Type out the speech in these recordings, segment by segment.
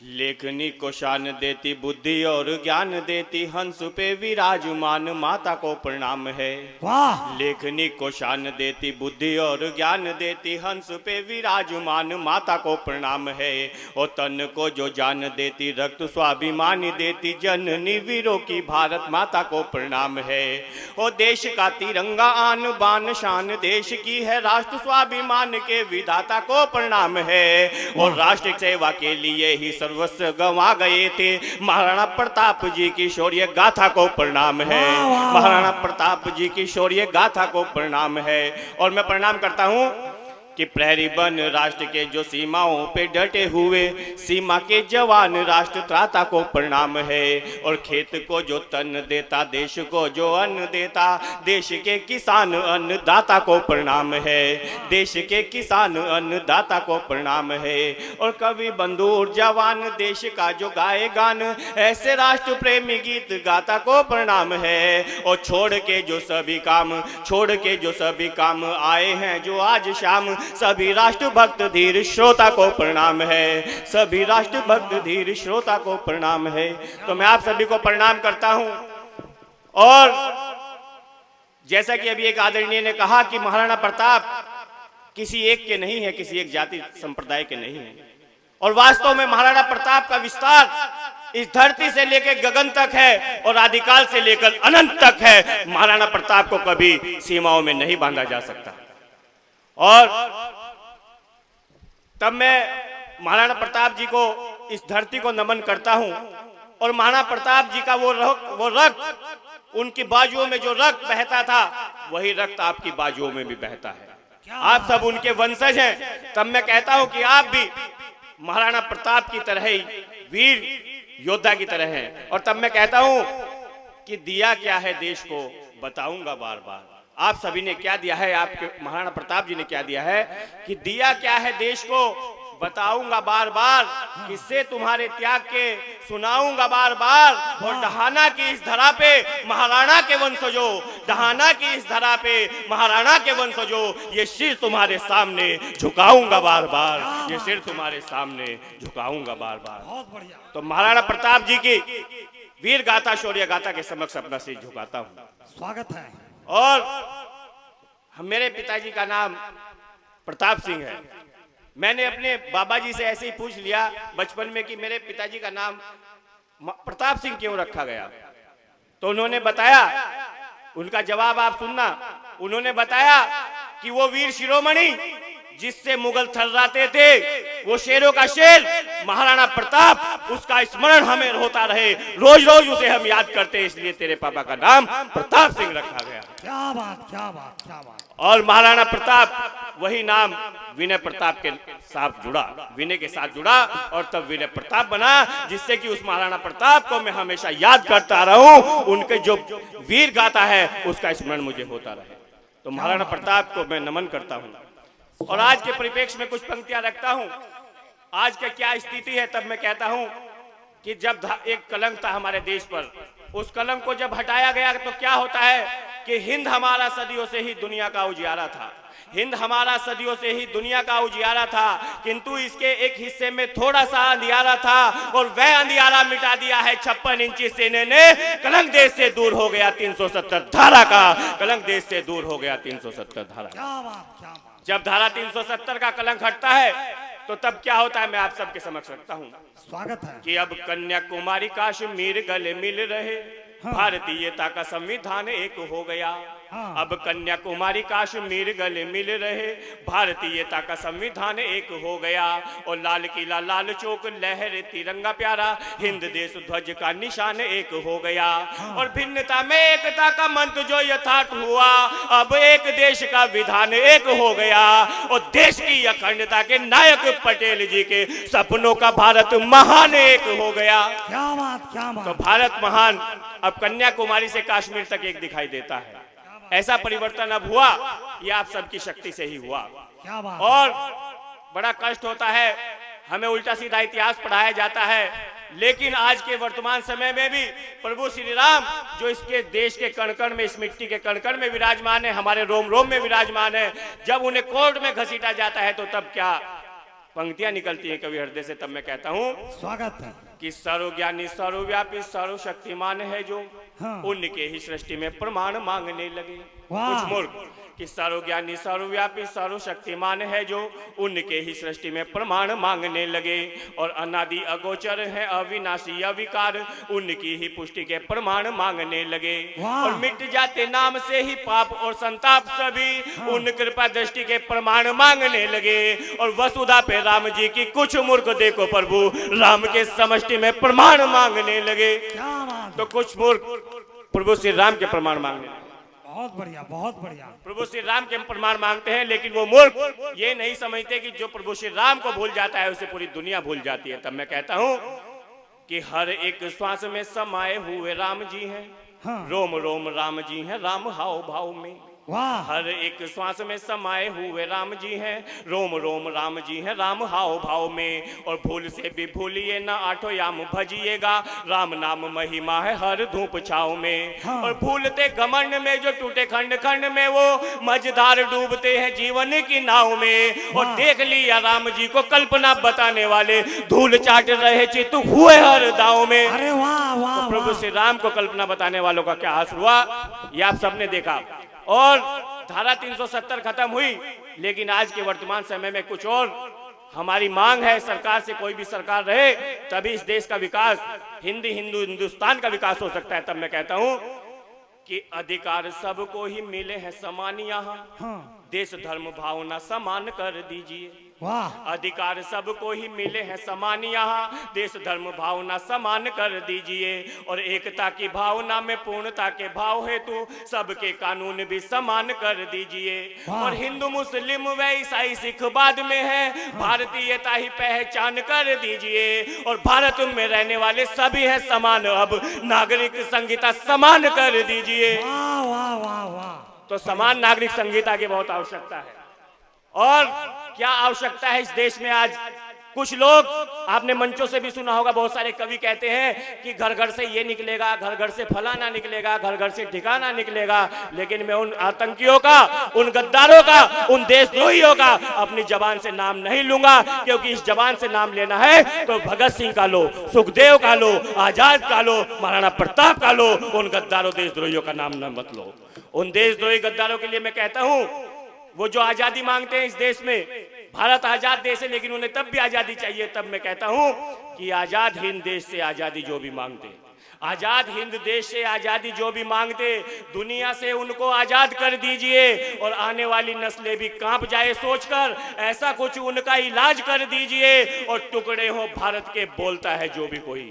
लेखनी को शान देती बुद्धि और ज्ञान देती हंस पे विराजमान माता को प्रणाम है। वाह। लेखनी को शान देती बुद्धि और ज्ञान देती हंस पे विराजमान माता को प्रणाम है। और तन को जो जान देती रक्त स्वाभिमान देती जननी वीरों की भारत माता को प्रणाम है। और देश का तिरंगा आन बान शान देश की है राष्ट्र स्वाभिमान के विधाता को प्रणाम है। और राष्ट्र सेवा के लिए ही सर्वस्व गंवा गए थे महाराणा प्रताप जी की शौर्य गाथा को प्रणाम है। महाराणा प्रताप जी की शौर्य गाथा को प्रणाम है। और मैं प्रणाम करता हूं कि प्रहरी बन राष्ट्र के जो सीमाओं पे डटे हुए सीमा के जवान राष्ट्र त्राता को प्रणाम है। और खेत को जो तन देता देश को जो अन्न देता देश के किसान अन्नदाता को प्रणाम है। देश के किसान अन्नदाता को प्रणाम है। और कवि बंधु जवान देश का जो गाए गान ऐसे राष्ट्र प्रेमी गीत गाता को प्रणाम है। और छोड़ के जो सभी काम आए हैं जो आज शाम सभी राष्ट्र भक्त धीर श्रोता को प्रणाम है। सभी राष्ट्र भक्त धीर श्रोता को प्रणाम है। तो मैं आप सभी को प्रणाम करता हूं। और जैसा कि अभी एक आदरणीय ने कहा कि महाराणा प्रताप किसी एक के नहीं है, किसी एक जाति संप्रदाय के नहीं है। और वास्तव में महाराणा प्रताप का विस्तार इस धरती से लेकर गगन तक है और आदिकाल से लेकर अनंत तक है। महाराणा प्रताप को कभी सीमाओं में नहीं बांधा जा सकता। और तब मैं महाराणा प्रताप जी को इस धरती को नमन करता हूं। और महाराणा प्रताप जी का वो रक्त उनकी बाजुओं में जो रक्त बहता था वही रक्त आपकी बाजुओं में भी बहता है। आप सब उनके वंशज हैं। तब मैं कहता हूं कि आप भी महाराणा प्रताप की तरह ही वीर योद्धा की तरह हैं। और तब मैं कहता हूं कि दिया क्या है देश को बताऊंगा बार बार। आप सभी ने क्या दिया है, आपके महाराणा प्रताप जी ने क्या दिया है कि दिया क्या है देश को बताऊंगा बार बार, किससे तुम्हारे त्याग के सुनाऊंगा बार बार। और डहाना की इस धरा पे महाराणा के वंशजों, डहाना की इस धरा पे महाराणा के वंशजों, ये सिर तुम्हारे सामने झुकाऊंगा बार बार। ये सिर तुम्हारे सामने झुकाऊंगा बार बार। बहुत बढ़िया। तो महाराणा प्रताप जी की वीर गाथा शौर्य गाथा के समक्ष अपना सिर झुकाता हूँ। स्वागत है। और मेरे पिताजी का नाम प्रताप सिंह है। मैंने अपने बाबा जी से ऐसे ही पूछ लिया बचपन में कि मेरे पिताजी का नाम प्रताप सिंह क्यों रखा गया। तो उन्होंने बताया, उनका जवाब आप सुनना। उन्होंने बताया कि वो वीर शिरोमणि जिससे मुगल थर्राते थे, वो शेरों का शेर महाराणा प्रताप, उसका स्मरण हमें होता रहे, रोज रोज उसे हम याद करते, इसलिए तेरे पापा का नाम प्रताप सिंह रखा गया। क्या बात, क्या बात, क्या बात। और महाराणा प्रताप वही नाम विनय प्रताप के साथ जुड़ा, विनय के साथ जुड़ा और तब विनय प्रताप बना, जिससे कि उस महाराणा प्रताप को मैं हमेशा याद करता रहूं, उनके जो वीर गाथा है उसका स्मरण मुझे होता रहे। तो महाराणा प्रताप को मैं नमन करता हूं। और आज के परिप्रेक्ष्य में कुछ पंक्तियां रखता हूं। आज का क्या स्थिति है, तब मैं कहता हूं कि जब एक कलंक था हमारे देश पर, उस कलंक को जब हटाया गया तो क्या होता है कि हिंद हमारा सदियों से ही दुनिया का उजियारा था। हिंद हमारा सदियों से ही दुनिया का उजियारा था, किंतु इसके एक हिस्से में थोड़ा सा अंधियारा था और वह अंधियारा मिटा दिया है 56 इंची सेने ने। कलंक देश से दूर हो गया 370 धारा का, कलंक देश से दूर हो गया 370 धारा। क्या बात, क्या बात। जब धारा 370 का कलंक हटता है तो तब क्या होता है, मैं आप सबके समक्ष रखता हूं। स्वागत है। कि अब कन्याकुमारी काश्मीर गले मिल रहे, भारतीयता का संविधान एक हो गया। अब कन्याकुमारी काश्मीर गले मिल रहे, भारतीयता का संविधान एक हो गया। और लाल किला लाल चौक लहर तिरंगा प्यारा, हिंद देश ध्वज का निशान एक हो गया। और भिन्नता में एकता का मंत्र जो यथार्थ हुआ, अब एक देश का विधान एक हो गया। और देश की अखंडता के नायक पटेल जी के सपनों का भारत महान एक हो गया। क्या बात, क्या बात। तो भारत महान अब कन्याकुमारी से कश्मीर तक एक दिखाई देता है। ऐसा परिवर्तन अब हुआ, यह आप सबकी शक्ति से ही हुआ। क्या बात। और बड़ा कष्ट होता है, हमें उल्टा सीधा इतिहास पढ़ाया जाता है, लेकिन आज के वर्तमान समय में भी प्रभु श्री राम जो इसके देश के कण-कण में, इस मिट्टी के कण-कण में विराजमान है, हमारे रोम रोम में विराजमान है, जब उन्हें कोर्ट में घसीटा जाता है तो तब क्या पंक्तियां निकलती हैं कवि हृदय से, तब मैं कहता हूं स्वागत है। कि सर्वज्ञानी सर्वव्यापी सर्वशक्तिमान है जो, हाँ। उनके ही सृष्टि में प्रमाण मांगने लगे। वाह। कुछ मूर्ख कि सर्वज्ञानी सर्वव्यापी सर्वशक्तिमान है जो, उनके ही सृष्टि में प्रमाण मांगने लगे। और अनादि अगोचर है अविनाशी अविकार, उनकी ही पुष्टि के प्रमाण मांगने लगे। वाह। और मिट जाते नाम से ही पाप और संताप सभी, उन कृपा दृष्टि के प्रमाण मांगने लगे। और वसुधा पे राम जी की कुछ मूर्ख देखो प्रभु राम के समष्टि में प्रमाण मांगने लगे। क्या बात तो है। कुछ मूर्ख प्रभु श्री राम के प्रमाण मांगने लगे। बहुत बढ़िया, बहुत बढ़िया। प्रभु श्री राम के प्रमाण मांगते हैं, लेकिन वो मूर्ख ये नहीं समझते कि जो प्रभु श्री राम को भूल जाता है उसे पूरी दुनिया भूल जाती है। तब मैं कहता हूं कि हर एक श्वास में समाये हुए राम जी हैं। हाँ। रोम रोम राम जी हैं, राम हाव भाव में। वाह। हर एक श्वास में समाये हुए राम जी हैं, रोम रोम राम जी हैं, राम हाव भाव में। और भूल से भी भूलिए ना आठों याम भजिएगा, राम नाम महिमा है हर धूप छाव में। हाँ। और भूलते घमंड में जो टूटे खंड खंड में, वो मझधार डूबते हैं जीवन की नाव में। और देख लिया राम जी को कल्पना बताने वाले, धूल चाट रहे चित हुए हर दाव में। अरे वाह वाह प्रभु वाह। श्री राम को कल्पना बताने वालों का क्या हाल हुआ, ये आप सबने देखा। और धारा 370 खत्म हुई, लेकिन आज के वर्तमान समय में कुछ और हमारी मांग है। सरकार से कोई भी सरकार रहे तभी इस देश का विकास, हिंदुस्तान का विकास हो सकता है। तब मैं कहता हूं कि अधिकार सबको ही मिले हैं समान यहाँ, हाँ। देश धर्म भावना समान कर दीजिए। वाह। अधिकार सबको ही मिले हैं समान यहाँ, देश धर्म भावना समान कर दीजिए। और एकता की भावना में पूर्णता के भाव हेतु सबके कानून भी समान कर दीजिए। वाह। और हिंदू मुस्लिम व ईसाई सिख बाद में है, भारतीयता ही पहचान कर दीजिए। और भारत में रहने वाले सभी हैं समान, अब नागरिक संहिता समान कर दीजिए। वाह वाह वाह वाह। तो समान नागरिक संहिता की बहुत आवश्यकता है। और क्या आवश्यकता है इस देश में आज? कुछ लोग, आपने मंचों से भी सुना होगा, बहुत सारे कवि कहते हैं कि घर घर से ये निकलेगा, घर घर से फलाना निकलेगा, घर घर से ठिकाना निकलेगा। लेकिन मैं उन आतंकियों का, उन गद्दारों का, उन देशद्रोहियों का अपनी जबान से नाम नहीं लूंगा, क्योंकि इस जबान से नाम लेना है तो भगत सिंह का लो, सुखदेव का लो, आजाद का लो, महाराणा प्रताप का लो, उन गद्दारों देशद्रोहियों का नाम न मत लो। उन देशद्रोही गद्दारों के लिए मैं कहता हूं, वो जो आजादी मांगते हैं इस देश में, भारत आजाद देश है लेकिन उन्हें तब भी आजादी चाहिए। तब मैं कहता हूं कि आजाद हिंद देश से आजादी जो भी मांगते, आजाद हिंद देश से आजादी जो भी मांगते, दुनिया से उनको आजाद कर दीजिए। और आने वाली नस्लें भी कांप जाए सोचकर, ऐसा कुछ उनका इलाज कर दीजिए। और टुकड़े हो भारत के बोलता है जो भी कोई,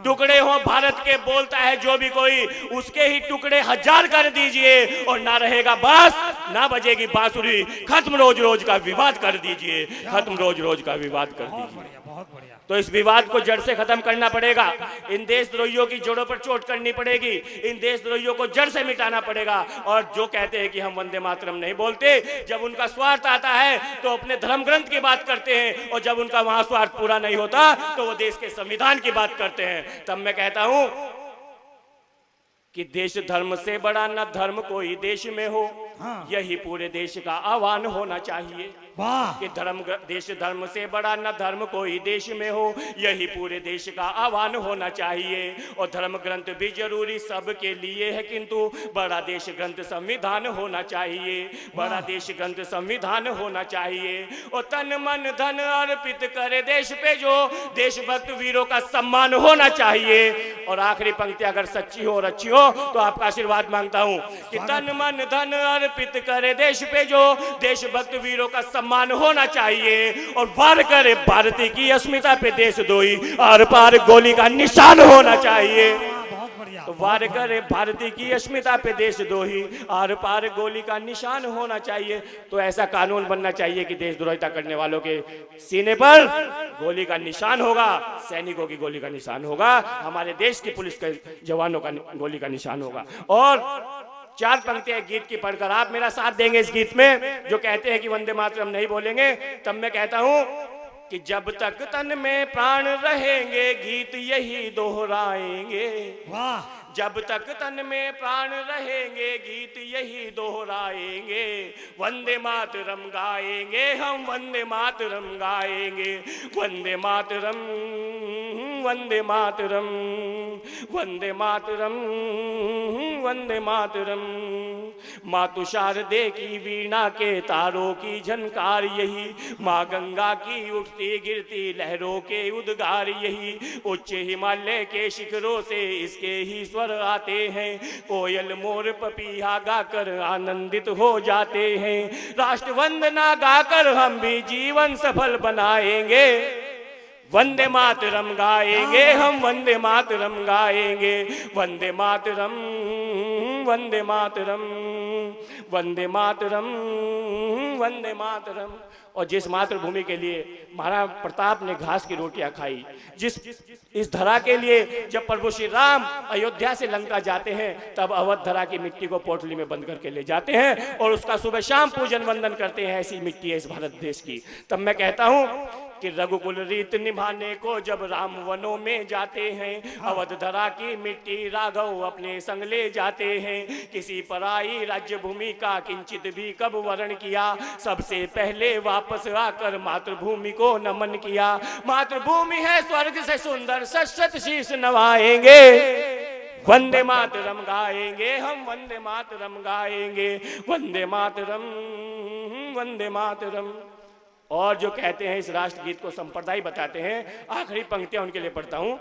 टुकड़े हो भारत के बोलता है जो भी कोई, उसके ही टुकड़े हजार कर दीजिए। और ना रहेगा बांस, ना बजेगी बांसुरी, खत्म रोज रोज का विवाद कर दीजिए, खत्म रोज रोज का विवाद कर बहुत दीजिए। बढ़िया, बहुत बढ़िया। तो इस विवाद को जड़ से खत्म करना पड़ेगा। इन देशद्रोहियों की जड़ों पर चोट करनी पड़ेगी, इन देशद्रोहियों को जड़ से मिटाना पड़ेगा। और जो कहते हैं कि हम वंदे मातरम नहीं बोलते, जब उनका स्वार्थ आता है तो अपने धर्म ग्रंथ की बात करते हैं, और जब उनका वहां स्वार्थ पूरा नहीं होता तो वो देश के संविधान की बात करते हैं। तब मैं कहता हूं कि देश धर्म से बड़ा न धर्म कोई देश में हो, हाँ। यही पूरे देश का आह्वान होना चाहिए। वाह। कि देश धर्म से बड़ा न धर्म कोई देश में हो, यही पूरे देश का आह्वान होना चाहिए। और धर्म ग्रंथ भी जरूरी सबके लिए है, किंतु बड़ा देश ग्रंथ संविधान होना चाहिए, बड़ा देश ग्रंथ संविधान होना चाहिए। और तन मन धन अर्पित करे देश पे जो, देशभक्त वीरों का सम्मान होना चाहिए। और आखिरी पंक्ति अगर सच्ची हो और अच्छी हो तो आपका आशीर्वाद मांगता हूं कि तन मन धन अर्पित करे देश पे जो, देशभक्त वीरों का सम्मान होना चाहिए। और वार करे भारती की अस्मिता पे देशद्रोही आर पार गोली का निशान होना चाहिए। बहुत बढ़िया। तो वार करे भारती की अस्मिता पे देशद्रोही आर पार गोली का निशान होना चाहिए। तो ऐसा कानून बनना चाहिए कि देशद्रोहिता करने वालों के सीने पर गोली का निशान होगा, सैनिकों की गोली का निशान होगा, हमारे देश की पुलिस के जवानों का गोली का निशान होगा। और 4 पंक्तियां गीत की पढ़कर आप मेरा साथ देंगे इस गीत में, जो कहते हैं कि वंदे मातरम नहीं बोलेंगे। तब मैं कहता हूं कि जब तक तन में प्राण रहेंगे गीत यही दोहराएंगे। वाह जब तक तन में प्राण रहेंगे गीत यही दोहराएंगे। वंदे मातरम गाएंगे हम, वंदे मातरम गाएंगे। वंदे मातरम, वंदे मातरम, वंदे मातरम, वंदे मातरम। मातु शारदे की वीणा के तारों की झनकार यही, माँ गंगा की उठती गिरती लहरों के उद्गार यही। उच्च हिमालय के शिखरों से इसके ही स्वर आते हैं। कोयल मोर पपीहा गाकर आनंदित हो जाते हैं। राष्ट्र वंदना गाकर हम भी जीवन सफल बनाएंगे। वंदे मातरम गाएंगे हम, वंदे मातरम गाएंगे। वंदे मातरम, वंदे मातरम, वंदे मातरम, वंदे मातरम। और जिस मातृभूमि के लिए महाराणा प्रताप ने घास की रोटियां खाई, जिस इस धरा के लिए जब प्रभु श्री राम अयोध्या से लंका जाते हैं तब अवध धरा की मिट्टी को पोटली में बंद करके ले जाते हैं और उसका सुबह शाम पूजन वंदन करते हैं। ऐसी मिट्टी है इस भारत देश की। तब मैं कहता हूं कि रघुकुल रीत निभाने को जब राम वनों में जाते हैं, अवध धरा की मिट्टी राघव अपने संग ले जाते हैं। किसी पराई राज्य भूमि का किंचित भी कब वर्ण किया, सबसे पहले वापस आकर मातृभूमि को नमन किया। मातृभूमि है स्वर्ग से सुंदर, सशत शीश नवाएंगे। वंदे मातरम गाएंगे हम, वंदे मातरम गाएंगे। वंदे मातरम, वंदे मातरम। और जो कहते हैं इस राष्ट्रगीत को संप्रदाय बताते हैं, आखिरी पंक्तियां उनके लिए पढ़ता हूं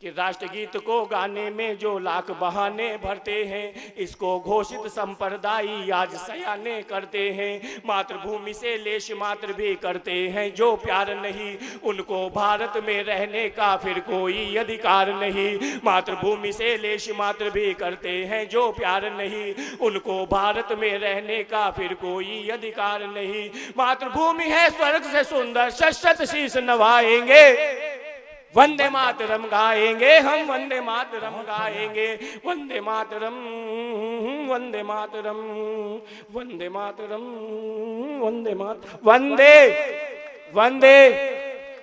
कि राष्ट्रगीत को गाने में जो लाख बहाने भरते हैं, इसको घोषित संप्रदायी आज सयाने करते हैं। मातृभूमि से लेश मात्र भी करते हैं जो प्यार नहीं, उनको भारत में रहने का फिर कोई अधिकार नहीं। मातृभूमि से लेश मात्र भी करते हैं जो प्यार नहीं, उनको भारत में रहने का फिर कोई अधिकार नहीं। मातृभूमि है स्वर्ग से सुंदर, शत शीश नवाएंगे। वंदे मातरम गाएंगे हम, वंदे मातरम गाएंगे। वंदे मातरम, वंदे मातरम, वंदे मातरम, वंदे मातरम, वंदे वंदे